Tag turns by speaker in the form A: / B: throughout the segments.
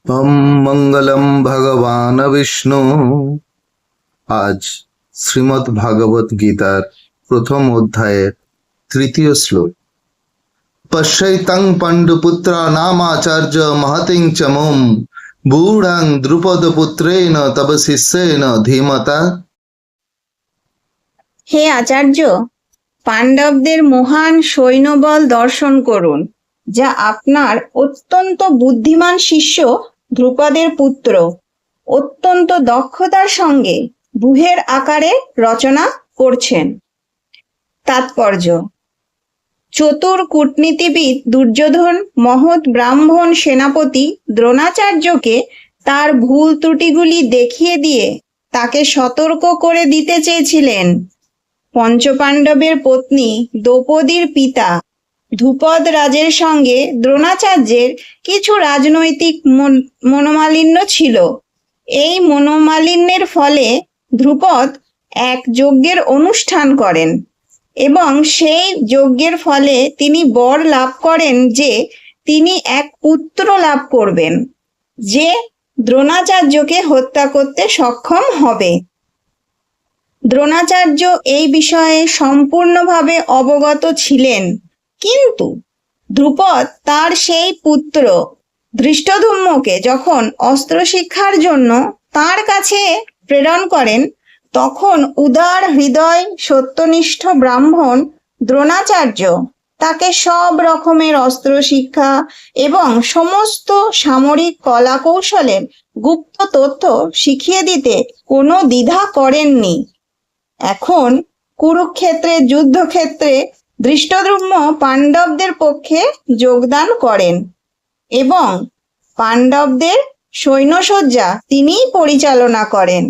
A: ওম মঙ্গলম ভগবান বিষ্ণু। আজ শ্রীমদ্ ভাগবত গীতার প্রথম অধ্যায়ের তৃতীয় শ্লোক। পশ্যৈতং পাণ্ডুপুত্রা নামাচার্য মহতিং চ মুম বুঢ়াং দ্রুপদপুত্রেণ তব শিষ্যেন ধীমতা।
B: হে আচার্য, পাণ্ডবদের মহান সৈন্যবল দর্শন করুন, যা আপনার অত্যন্ত বুদ্ধিমান শিষ্য ধ্রুপদের পুত্র অত্যন্ত দক্ষতার সঙ্গে ব্যূহের আকারে রচনা করছেন। তাৎপর্য: চতুর কূটনীতিবিদ দুর্যোধন মহৎ ব্রাহ্মণ সেনাপতি দ্রোণাচার্যকে তার ভুল ত্রুটিগুলি দেখিয়ে দিয়ে তাকে সতর্ক করে দিতে চেয়েছিলেন। পঞ্চপাণ্ডবের পত্নী দ্রৌপদীর পিতা ধ্রুপদ রাজের সঙ্গে দ্রোণাচার্যের কিছু রাজনৈতিক মনোমালিন্য ছিল। এই মনোমালিন্যের ফলে ধ্রুপদ এক যজ্ঞের অনুষ্ঠান করেন এবং সেই যজ্ঞের ফলে তিনি বর লাভ করেন যে তিনি এক পুত্র লাভ করবেন, যে দ্রোণাচার্যকে হত্যা করতে সক্ষম হবে। দ্রোণাচার্য এই বিষয়ে সম্পূর্ণভাবে অবগত ছিলেন, কিন্তু ধ্রুপদ তার সেই পুত্র ধৃষ্টদ্যুম্নকে যখন অস্ত্র শিক্ষার জন্য তার কাছে প্রেরণ করেন, তখন উদার হৃদয় সত্যনিষ্ঠ ব্রাহ্মণ দ্রোণাচার্য তাকে সব রকমের অস্ত্র শিক্ষা এবং সমস্ত সামরিক কলা কৌশলের গুপ্ত তথ্য শিখিয়ে দিতে কোনো দ্বিধা করেননি। এখন কুরুক্ষেত্রের যুদ্ধক্ষেত্রে ধৃষ্টদ্যুম্ন পাণ্ডবদের পক্ষে যোগদান করেন এবং পাণ্ডবদের সৈন্যসজ্জা তিনিই পরিচালনা করেন।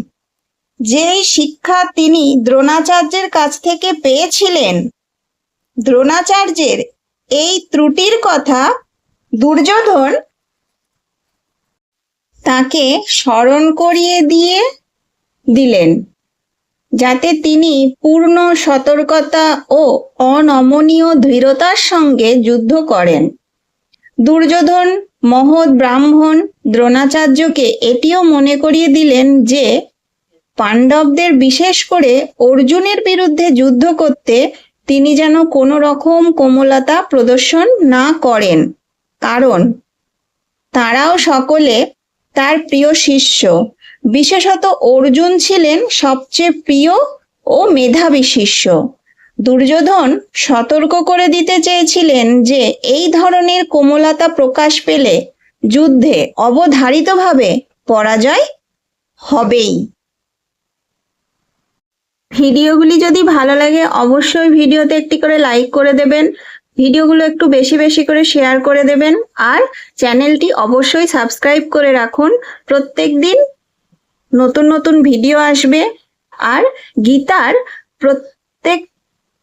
B: যেই শিক্ষা তিনি দ্রোণাচার্যের কাছ থেকে পেয়েছিলেন, দ্রোণাচার্যের এই ত্রুটির কথা দুর্যোধন তাকে স্মরণ করিয়ে দিলেন, যাতে তিনি পূর্ণ সতর্কতা ও অনমনীয় দৃঢ়তার সঙ্গে যুদ্ধ করেন। দুর্যোধন মহৎ ব্রাহ্মণ দ্রোণাচার্যকে এটিও মনে করিয়ে দিলেন যে পাণ্ডবদের, বিশেষ করে অর্জুনের বিরুদ্ধে যুদ্ধ করতে তিনি যেন কোনো রকম কোমলতা প্রদর্শন না করেন, কারণ তারাও সকলে তার প্রিয় শিষ্য। বিশেষত অর্জুন ছিলেন সবচেয়ে প্রিয় ও মেধাবী শিষ্য। দুর্যোধন সতর্ক করে দিতে চেয়েছিলেন যে এই ধরনের কোমলতা প্রকাশ পেলে যুদ্ধে অবধারিতভাবে পরাজয় হবেই। ভিডিওগুলি যদি ভালো লাগে অবশ্যই ভিডিওতে একটি করে লাইক করে দেবেন, ভিডিওগুলো একটু বেশি বেশি করে শেয়ার করে দেবেন, আর চ্যানেলটি অবশ্যই সাবস্ক্রাইব করে রাখুন। প্রত্যেক দিন নতুন নতুন ভিডিও আসবে, আর গীতার প্রত্যেক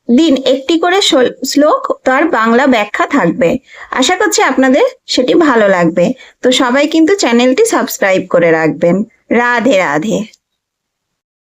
B: দিন একটি করে শ্লোক তার বাংলা ব্যাখ্যা থাকবে। আশা করছি আপনাদের সেটি ভালো লাগবে। তো সবাই কিন্তু চ্যানেলটি সাবস্ক্রাইব করে রাখবেন। রাধে রাধে।